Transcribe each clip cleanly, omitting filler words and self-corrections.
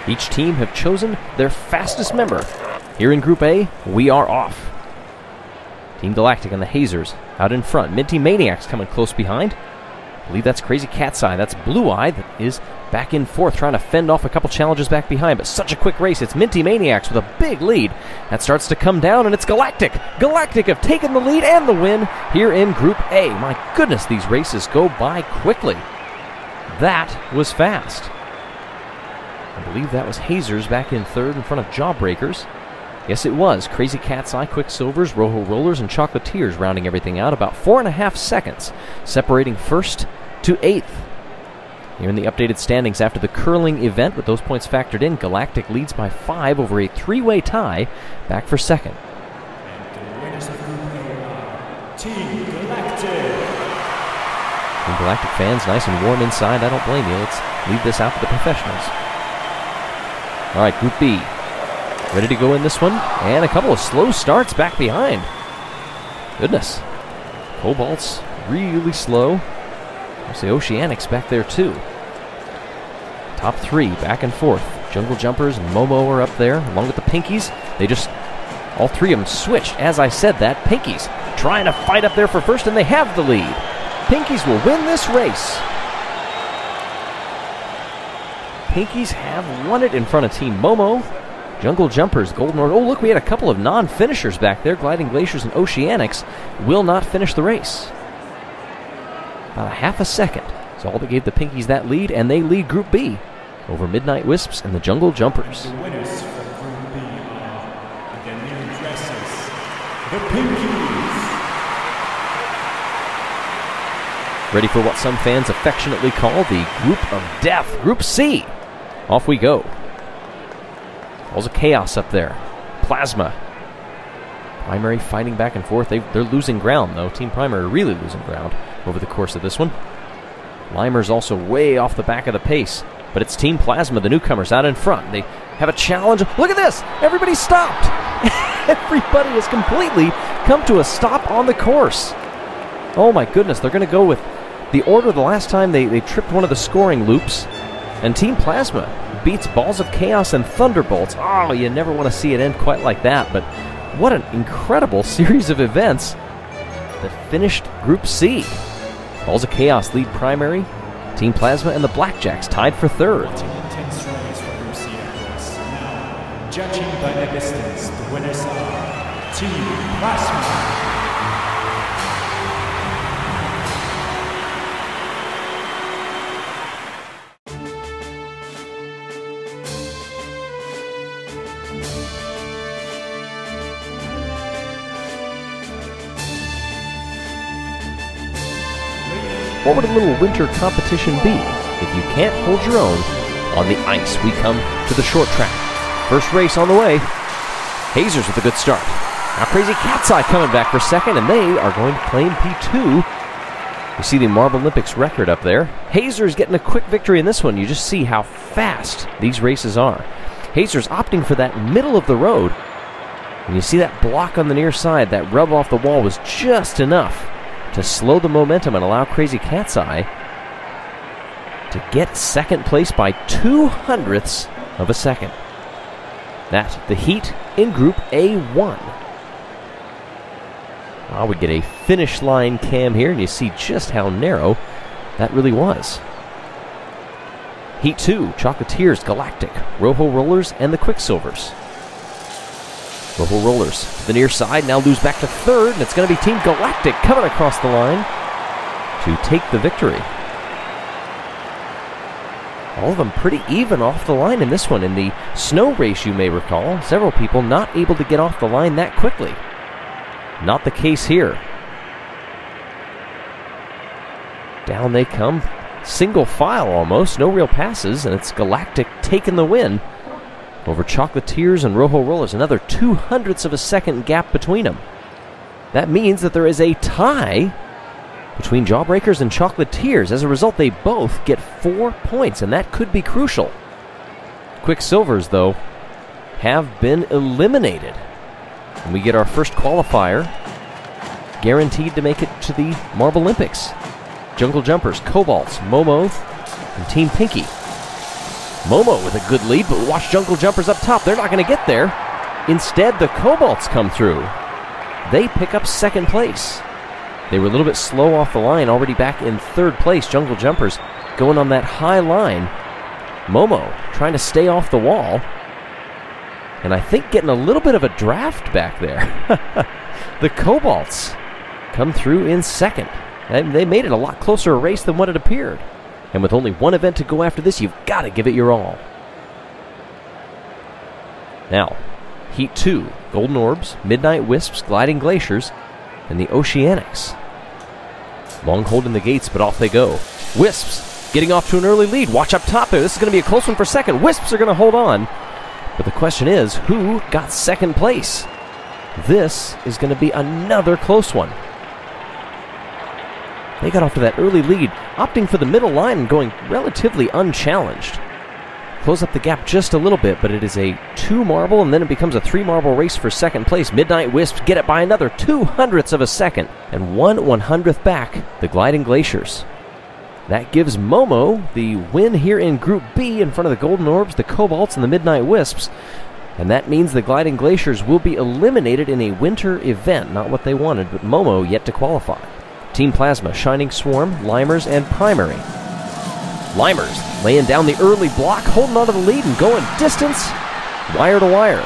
Each team have chosen their fastest member. Here in Group A, we are off. Team Galactic and the Hazers out in front. Minty Maniacs coming close behind. I believe that's Crazy Cat's Eye. That's Blue Eye that is back in fourth, trying to fend off a couple challenges back behind. But such a quick race. It's Minty Maniacs with a big lead. That starts to come down, and it's Galactic. Galactic have taken the lead and the win here in Group A. My goodness, these races go by quickly. That was fast. I believe that was Hazers back in third in front of Jawbreakers. Yes, it was. Crazy Cat's Eye, Quicksilvers, Rojo Rollers, and Chocolatiers rounding everything out. About 4.5 seconds separating first to eighth. Here in the updated standings after the curling event, with those points factored in, Galactic leads by 5 over a 3-way tie, back for second. And the winners of Group A are Team Galactic. Team Galactic fans, nice and warm inside. I don't blame you. Let's leave this out to the professionals. All right, Group B. Ready to go in this one, and a couple of slow starts back behind. Goodness. Cobalt's really slow. There's the Oceanics back there too. Top 3 back and forth. Jungle Jumpers and Momo are up there, along with the Pinkies. They just, all 3 of them switched. As I said that, Pinkies trying to fight up there for first, and they have the lead. Pinkies will win this race. Pinkies have won it in front of Team Momo. Jungle Jumpers, Golden Order. Oh, look, we had a couple of non-finishers back there. Gliding Glaciers and Oceanics will not finish the race. About a half a second is all that gave the Pinkies that lead, and they lead Group B over Midnight Wisps and the Jungle Jumpers. The winners for Group B are, in their new dresses, the Pinkies. Ready for what some fans affectionately call the Group of Death, Group C. Off we go. Balls of Chaos up there. Plasma. Primary fighting back and forth. They're losing ground, though. Team Primary really losing ground over the course of this one. Limer's also way off the back of the pace. But it's Team Plasma, the newcomers, out in front. They have a challenge. Look at this! Everybody stopped! Everybody has completely come to a stop on the course. Oh my goodness, they're going to go with the order the last time they tripped one of the scoring loops. And Team Plasma beats Balls of Chaos and Thunderbolts. Oh, you never want to see it end quite like that, but what an incredible series of events that finished Group C. Balls of Chaos lead primary. Team Plasma and the Blackjacks tied for third. What an intense race for Group C athletes. Now, judging by the distance, the winners are Team Plasma. What would a little winter competition be if you can't hold your own on the ice? We come to the short track. First race on the way. Hazers with a good start. Now Crazy Cat's Eye coming back for second, and they are going to claim P2. You see the marblelympics record up there. Hazers getting a quick victory in this one. You just see how fast these races are. Hazers opting for that middle of the road. And you see that block on the near side, that rub off the wall was just enough to slow the momentum and allow Crazy Cat's Eye to get second place by 0.02 of a second. That's the heat in Group A1. Well, we get a finish line cam here, and you see just how narrow that really was. Heat 2, Chocolatiers, Galactic, Rojo Rollers, and the Quicksilvers. Rojo Rollers to the near side, now lose back to third, and it's going to be Team Galactic coming across the line to take the victory. All of them pretty even off the line in this one. In the snow race, you may recall, several people not able to get off the line that quickly. Not the case here. Down they come, single file almost, no real passes, and it's Galactic taking the win over Chocolatiers and Rojo Rollers. Another 0.02 of a second gap between them. That means that there is a tie between Jawbreakers and Chocolatiers. As a result, they both get 4 points, and that could be crucial. Quicksilvers, though, have been eliminated. And we get our first qualifier, guaranteed to make it to the marblelympics. Jungle Jumpers, Cobalts, Momo, and Team Pinky. Momo with a good lead, but watch Jungle Jumpers up top. They're not going to get there. Instead, the Cobalts come through. They pick up second place. They were a little bit slow off the line, already back in third place. Jungle Jumpers going on that high line. Momo trying to stay off the wall. And I think getting a little bit of a draft back there. The Cobalts come through in second. And they made it a lot closer a race than what it appeared. And with only one event to go after this, you've got to give it your all. Now, Heat 2, Golden Orbs, Midnight Wisps, Gliding Glaciers, and the Oceanics. Long hold in the gates, but off they go. Wisps getting off to an early lead. Watch up top there. This is going to be a close one for second. Wisps are going to hold on. But the question is, who got second place? This is going to be another close one. They got off to that early lead, opting for the middle line and going relatively unchallenged. Close up the gap just a little bit, but it is a 2 marble, and then it becomes a 3 marble race for second place. Midnight Wisps get it by another 2/100ths of a second, and 1/100th back, the Gliding Glaciers. That gives Momo the win here in Group B in front of the Golden Orbs, the Cobalts, and the Midnight Wisps. And that means the Gliding Glaciers will be eliminated in a winter event. Not what they wanted, but Momo yet to qualify. Team Plasma, Shining Swarm, Limers, and Primary. Limers laying down the early block, holding onto the lead and going distance, wire to wire.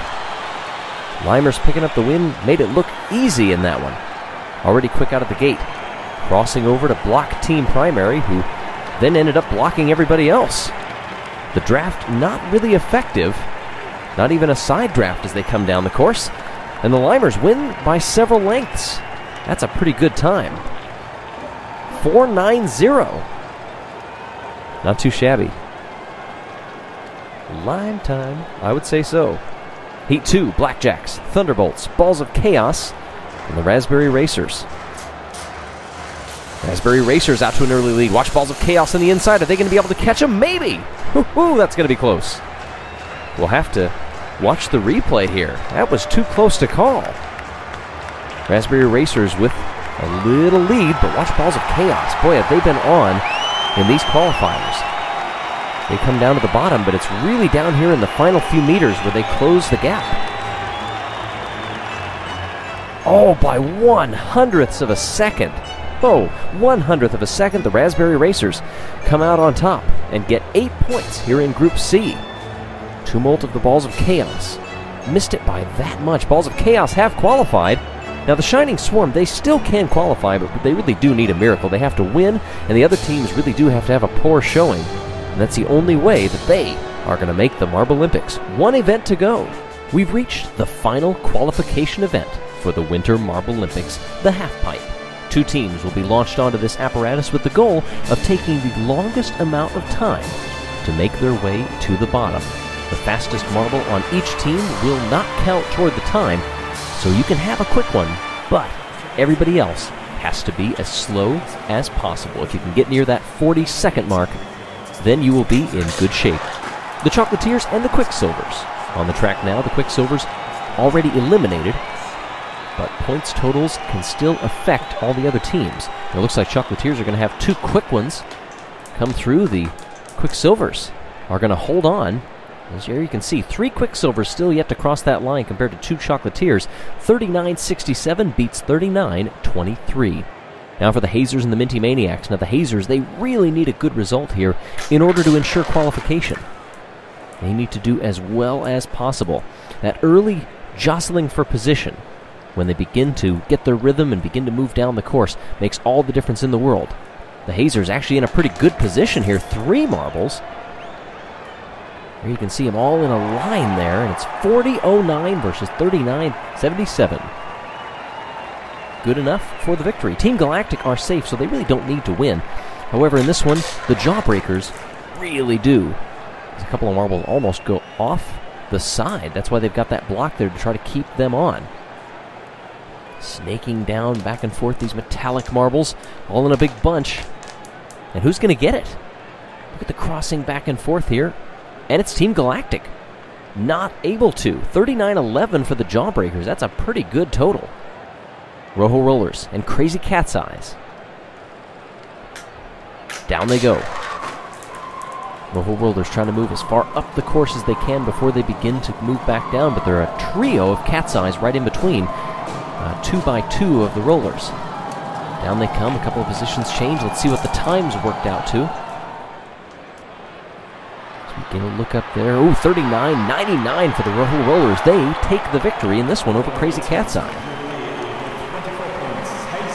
Limers picking up the win, made it look easy in that one. Already quick out of the gate. Crossing over to block Team Primary, who then ended up blocking everybody else. The draft not really effective. Not even a side draft as they come down the course. And the Limers win by several lengths. That's a pretty good time. 4.90. Not too shabby. Lime time, I would say so. Heat 2, Blackjacks, Thunderbolts, Balls of Chaos, and the Raspberry Racers. Raspberry Racers out to an early lead. Watch Balls of Chaos on the inside. Are they going to be able to catch them? Maybe. Woo-hoo, that's going to be close. We'll have to watch the replay here. That was too close to call. Raspberry Racers with a little lead, but watch Balls of Chaos. Boy, have they been on in these qualifiers. They come down to the bottom, but it's really down here in the final few meters where they close the gap. Oh, by 1/100th of a second. Oh, 1/100th of a second, the Raspberry Racers come out on top and get 8 points here in Group C. Tumult of the Balls of Chaos. Missed it by that much. Balls of Chaos have qualified. Now, the Shining Swarm, they still can qualify, but they really do need a miracle. They have to win, and the other teams really do have to have a poor showing. And that's the only way that they are going to make the Marblelympics. One event to go. We've reached the final qualification event for the Winter Marblelympics, the Halfpipe. 2 teams will be launched onto this apparatus with the goal of taking the longest amount of time to make their way to the bottom. The fastest marble on each team will not count toward the time, so you can have a quick one, but everybody else has to be as slow as possible. If you can get near that 40-second mark, then you will be in good shape. The Chocolatiers and the Quicksilvers. On the track now, the Quicksilvers already eliminated, but points totals can still affect all the other teams. It looks like Chocolatiers are going to have 2 quick ones come through. The Quicksilvers are going to hold on. As here you can see, 3 Quicksilvers still yet to cross that line compared to 2 Chocolatiers. 39.67 beats 39.23. Now for the Hazers and the Minty Maniacs. Now the Hazers, they really need a good result here in order to ensure qualification. They need to do as well as possible. That early jostling for position, when they begin to get their rhythm and begin to move down the course, makes all the difference in the world. The Hazers actually in a pretty good position here. 3 marbles. Here you can see them all in a line there, and it's 40.09 versus 39.77. Good enough for the victory. Team Galactic are safe, so they really don't need to win. However, in this one, the Jawbreakers really do. There's a couple of marbles almost go off the side. That's why they've got that block there to try to keep them on. Snaking down back and forth, these metallic marbles, all in a big bunch. And who's going to get it? Look at the crossing back and forth here. And it's Team Galactic. Not able to. 39.11 for the Jawbreakers. That's a pretty good total. Rojo Rollers and Crazy Cat's Eyes. Down they go. Rojo Rollers trying to move as far up the course as they can before they begin to move back down, but they're a trio of cat's eyes right in between 2x2 of the rollers. Down they come, a couple of positions change. Let's see what the times worked out to. So we get a look up there. Ooh, 39.99 for the Rojo Rollers. They take the victory in this one over Crazy Cat's Eye.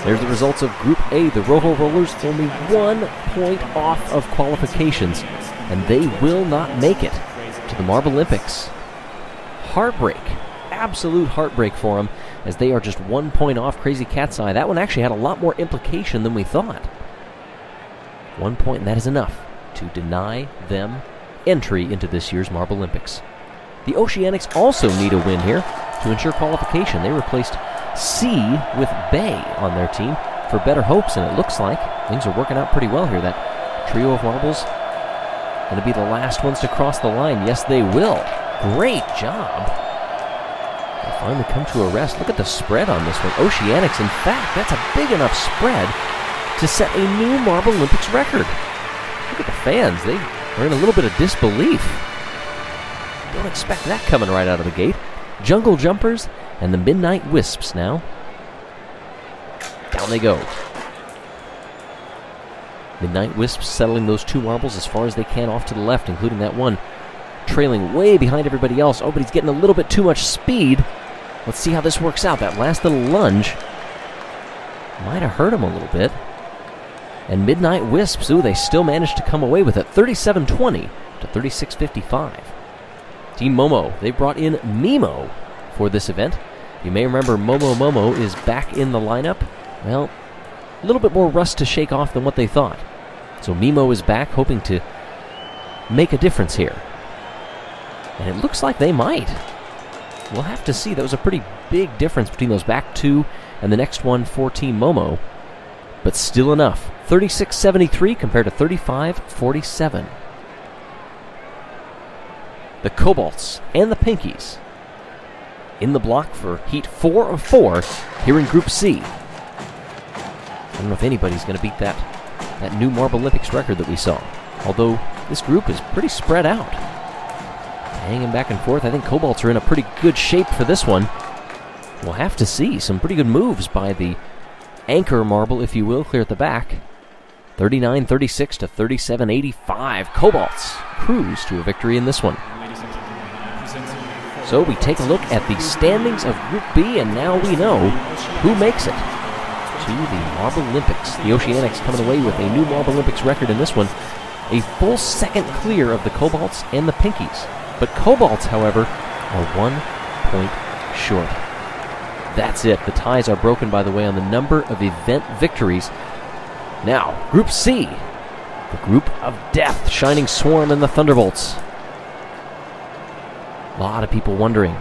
There's the results of Group A. The Rojo Rollers only 1 point off of qualifications, and they will not make it to the marblelympics. Heartbreak. Absolute heartbreak for them, as they are just 1 point off Crazy Cat's Eye. That one actually had a lot more implication than we thought. 1 point, and that is enough to deny them entry into this year's marblelympics. The Oceanics also need a win here to ensure qualification. They replaced C with Bay on their team for better hopes, and it looks like things are working out pretty well here. That trio of marbles going to be the last ones to cross the line. Yes, they will. Great job. They finally come to a rest. Look at the spread on this one. Oceanics, in fact, that's a big enough spread to set a new marblelympics record. Look at the fans. They are in a little bit of disbelief. Don't expect that coming right out of the gate. Jungle Jumpers and the Midnight Wisps now. Down they go. Midnight Wisps settling those 2 marbles as far as they can off to the left, including that one trailing way behind everybody else. Oh, but he's getting a little bit too much speed. Let's see how this works out. That last little lunge might have hurt him a little bit. And Midnight Wisps, ooh, they still managed to come away with it. 37-20 to 36-55. Team Momo, they brought in Mimo for this event. You may remember Momo is back in the lineup. Well, a little bit more rust to shake off than what they thought. So Mimo is back, hoping to make a difference here. And it looks like they might. We'll have to see. That was a pretty big difference between those back 2 and the next one for Team Momo. But still enough. 36-73 compared to 35-47. The Cobalts and the Pinkies in the block for Heat 4 of 4 here in Group C. I don't know if anybody's going to beat that new marblelympics record that we saw. Although this group is pretty spread out. Hanging back and forth. I think Cobalts are in a pretty good shape for this one. We'll have to see. Some pretty good moves by the anchor marble, if you will, clear at the back. 39-36 to 37-85. Cobalts cruise to a victory in this one. So we take a look at the standings of Group B, and now we know who makes it to the marblelympics. The Oceanics coming away with a new marblelympics record in this one. A full second clear of the Cobalts and the Pinkies. But Cobalts, however, are 1 point short. That's it. The ties are broken, by the way, on the number of event victories. Now, Group C, the group of death, Shining Swarm and the Thunderbolts. A lot of people wondering,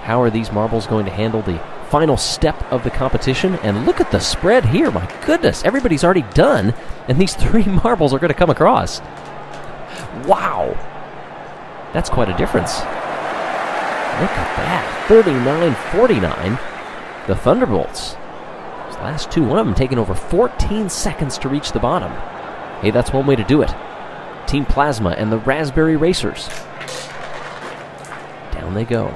how are these marbles going to handle the final step of the competition? And look at the spread here. My goodness, everybody's already done, and these 3 marbles are going to come across. Wow. That's quite a difference. Look at that. 39-49. The Thunderbolts. Those last 2, one of them taking over 14 seconds to reach the bottom. Hey, that's one way to do it. Team Plasma and the Raspberry Racers. Down they go.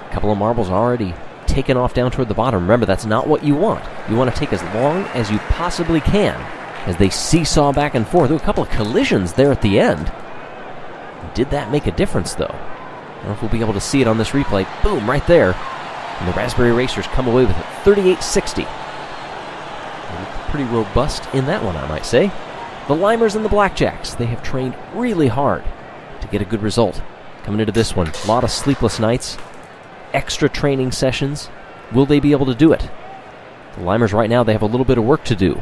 A couple of marbles already taken off down toward the bottom. Remember, that's not what you want. You want to take as long as you possibly can as they seesaw back and forth. There were a couple of collisions there at the end. Did that make a difference, though? I don't know if we'll be able to see it on this replay. Boom, right there. And the Raspberry Racers come away with it. 38-60. Pretty robust in that one, I might say. The Limers and the Blackjacks, they have trained really hard to get a good result. Coming into this one, a lot of sleepless nights, extra training sessions. Will they be able to do it? The Limers right now, they have a little bit of work to do.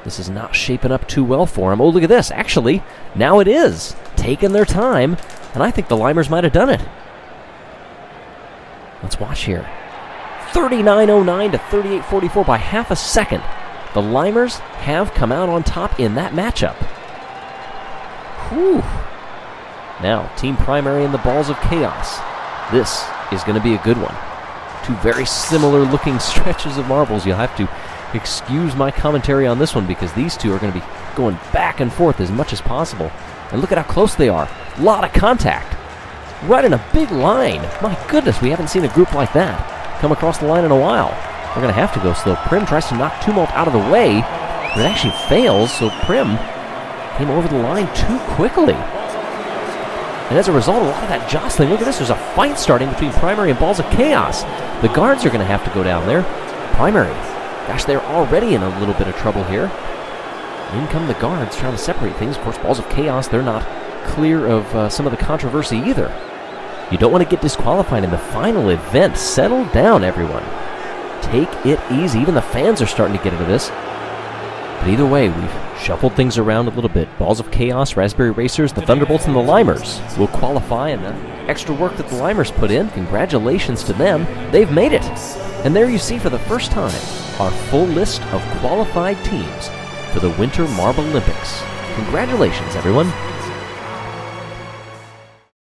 This is not shaping up too well for them. Oh, look at this. Actually, now it is. Taking their time, and I think the Limers might have done it. Let's watch here. 39-09 to 38-44 by half a second. The Limers have come out on top in that matchup. Whew. Now, Team Primary and the Balls of Chaos. This is going to be a good one. 2 very similar looking stretches of marbles. You'll have to excuse my commentary on this one because these 2 are going to be going back and forth as much as possible. And look at how close they are. A lot of contact. Right in a big line. My goodness, we haven't seen a group like that come across the line in a while. We're going to have to go slow. Prim tries to knock Tumult out of the way, but it actually fails, so Prim came over the line too quickly. And as a result, a lot of that jostling. Look at this, there's a fight starting between Primary and Balls of Chaos. The guards are going to have to go down there. Primary, gosh, they're already in a little bit of trouble here. In come the guards trying to separate things. Of course, Balls of Chaos, they're not clear of some of the controversy either. You don't want to get disqualified in the final event. Settle down, everyone. Take it easy. Even the fans are starting to get into this. But either way, we've shuffled things around a little bit. Balls of Chaos, Raspberry Racers, the Thunderbolts, and the Limers will qualify, and the extra work that the Limers put in, congratulations to them. They've made it. And there you see for the first time our full list of qualified teams for the Winter Marble Olympics. Congratulations, everyone.